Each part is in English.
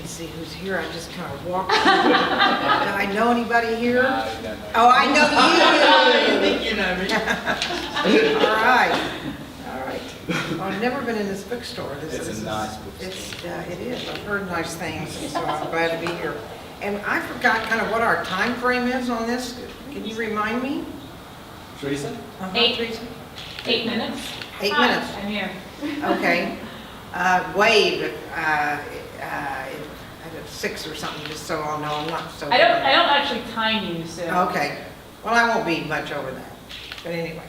can't see who's here. I just kind of walked. Do I know anybody here? Oh, I know you. I think you know me. All right. All right. Well, I've never been in this bookstore. It's a nice bookstore. It is. I've heard nice things, and so I'm glad to be here. And I forgot kind of what our time frame is on this. Can you remind me? Teresa? Teresa? 8 minutes. 8 Hi, minutes. I'm here. Okay. Wave, at 6 or something, just so I'll know I'm not so. I don't actually time you, so. Okay. Well, I won't be much over that. But anyway.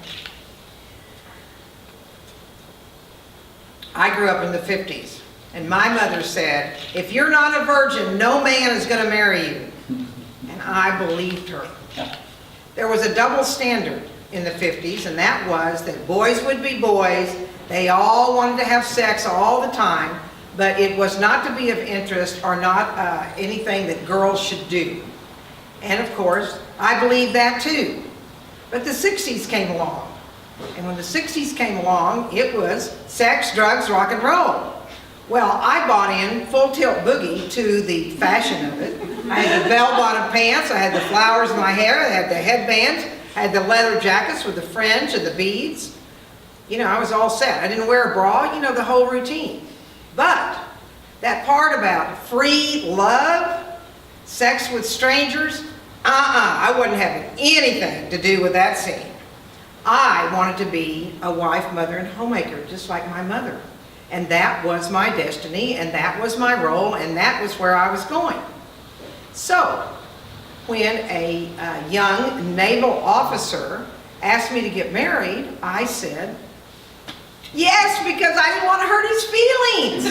I grew up in the 50s, and my mother said, if you're not a virgin, no man is going to marry you. And I believed her. There was a double standard in the 50s, and that was that boys would be boys. They all wanted to have sex all the time, but it was not to be of interest or not anything that girls should do. And of course, I believe that too. But the 60s came along. And when the 60s came along, it was sex, drugs, rock and roll. Well, I bought in full tilt boogie to the fashion of it. I had the bell-bottom pants, I had the flowers in my hair, I had the headbands, I had the leather jackets with the fringe and the beads. You know, I was all set. I didn't wear a bra, you know, the whole routine. But that part about free love, sex with strangers, I wasn't having anything to do with that scene. I wanted to be a wife, mother, and homemaker, just like my mother. And that was my destiny, and that was my role, and that was where I was going. So, when a young naval officer asked me to get married, I said, yes, because I didn't want to hurt his feelings.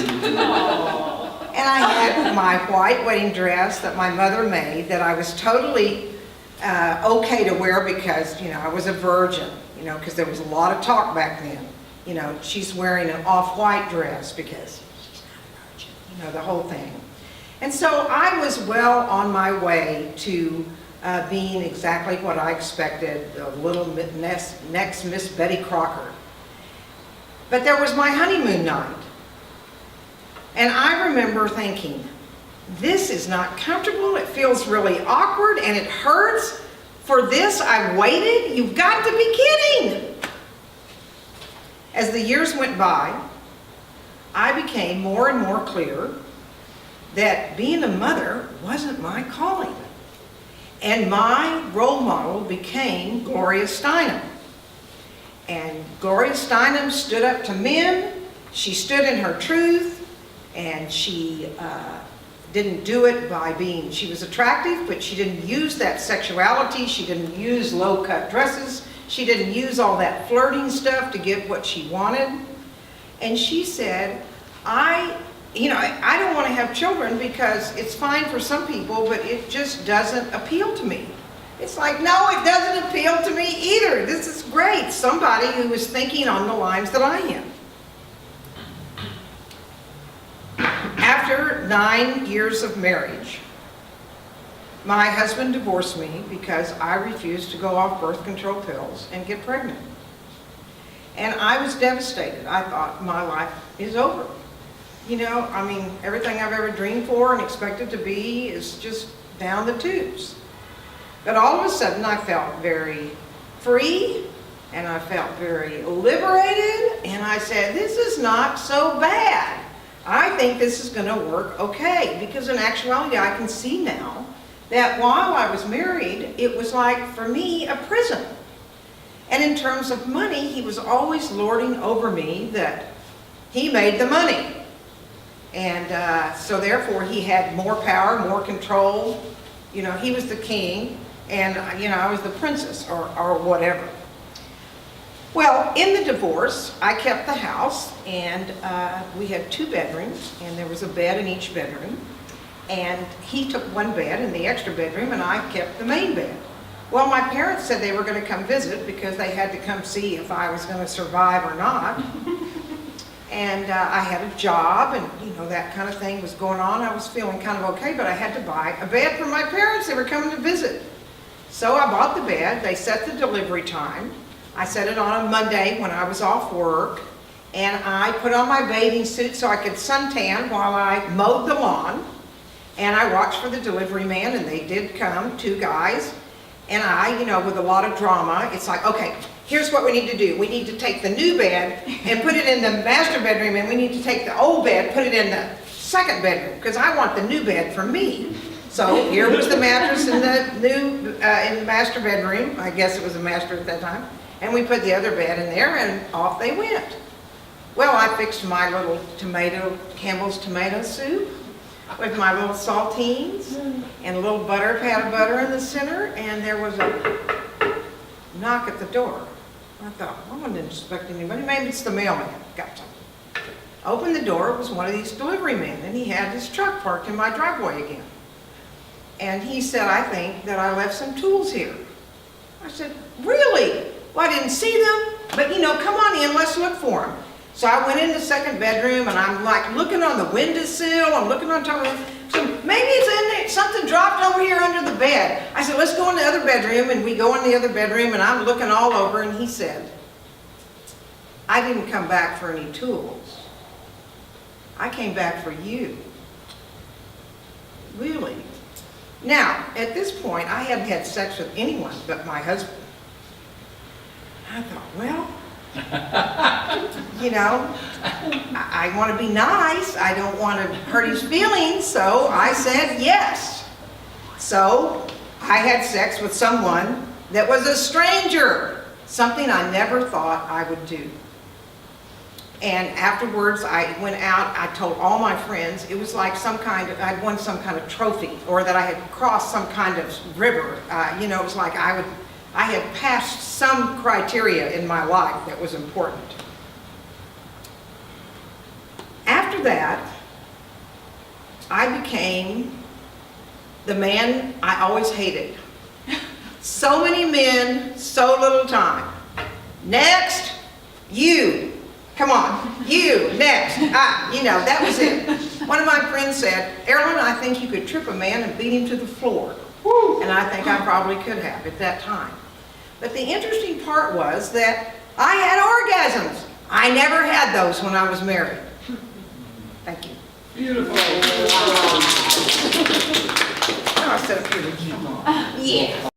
And I had my white wedding dress that my mother made that I was totally okay to wear because, you know, I was a virgin, you know, because there was a lot of talk back then. You know, she's wearing an off-white dress because she's not a virgin, you know, the whole thing. And so I was well on my way to being exactly what I expected, the little next Miss Betty Crocker. But there was my honeymoon night. And I remember thinking, this is not comfortable, it feels really awkward, and it hurts. For this I waited? You've got to be kidding! As the years went by, I became more and more clear that being a mother wasn't my calling. And my role model became Gloria Steinem. And Gloria Steinem stood up to men, she stood in her truth, and she didn't do it by being, she was attractive, but she didn't use that sexuality, she didn't use low-cut dresses, she didn't use all that flirting stuff to get what she wanted. And she said, I don't want to have children because it's fine for some people, but it just doesn't appeal to me. It's like, no, it doesn't appeal to me either. This is great. Somebody who is thinking on the lines that I am. After 9 years of marriage, my husband divorced me because I refused to go off birth control pills and get pregnant. And I was devastated. I thought my life is over. You know, I mean, everything I've ever dreamed for and expected to be is just down the tubes. But all of a sudden I felt very free and I felt very liberated, and I said, this is not so bad. I think this is going to work okay, because in actuality I can see now that while I was married, it was like, for me, a prison. And in terms of money, he was always lording over me that he made the money. And so therefore he had more power, more control. You know, he was the king, and you know, I was the princess or whatever. Well, in the divorce, I kept the house, and we had 2 bedrooms, and there was a bed in each bedroom. And he took one bed in the extra bedroom, and I kept the main bed. Well, my parents said they were going to come visit because they had to come see if I was going to survive or not. And I had a job, and you know, that kind of thing was going on. I was feeling kind of okay, but I had to buy a bed for my parents. They were coming to visit. So I bought the bed. They set the delivery time. I set it on a Monday when I was off work, and I put on my bathing suit so I could suntan while I mowed the lawn. And I watched for the delivery man, and they did come, 2 guys. And I, with a lot of drama, it's like, okay, here's what we need to do. We need to take the new bed and put it in the master bedroom, and we need to take the old bed, put it in the second bedroom, because I want the new bed for me. So here was the mattress in the new, in the master bedroom. I guess it was a master at that time. And we put the other bed in there, and off they went. Well, I fixed my little Campbell's tomato soup with my little saltines and a little pat of butter in the center, and there was a knock at the door. I thought, I wasn't expecting anybody. Maybe it's the mailman. Got something. Opened the door. It was one of these delivery men, and he had his truck parked in my driveway again. And he said, I think that I left some tools here. I said, really? Well, I didn't see them, but come on in, let's look for them. So I went in the second bedroom, and I'm like looking on the windowsill, I'm looking on top of it. So maybe it's in there, something dropped over here under the bed. I said, let's go in the other bedroom, and we go in the other bedroom, and I'm looking all over, and he said, I didn't come back for any tools. I came back for you. Really? Now, at this point, I hadn't had sex with anyone but my husband. I thought, well, I want to be nice. I don't want to hurt his feelings, so I said yes. So I had sex with someone that was a stranger, something I never thought I would do. And afterwards, I went out, I told all my friends, it was like I'd won some kind of trophy, or that I had crossed some kind of river. It was like I had passed some criteria in my life that was important. After that, I became the man I always hated. So many men, so little time. Next, you. Come on, you, next. That was it. One of my friends said, Aralyn, I think you could trip a man and beat him to the floor. And I think I probably could have at that time. But the interesting part was that I had orgasms. I never had those when I was married. Thank you. Beautiful. Oh, so beautiful. Yeah.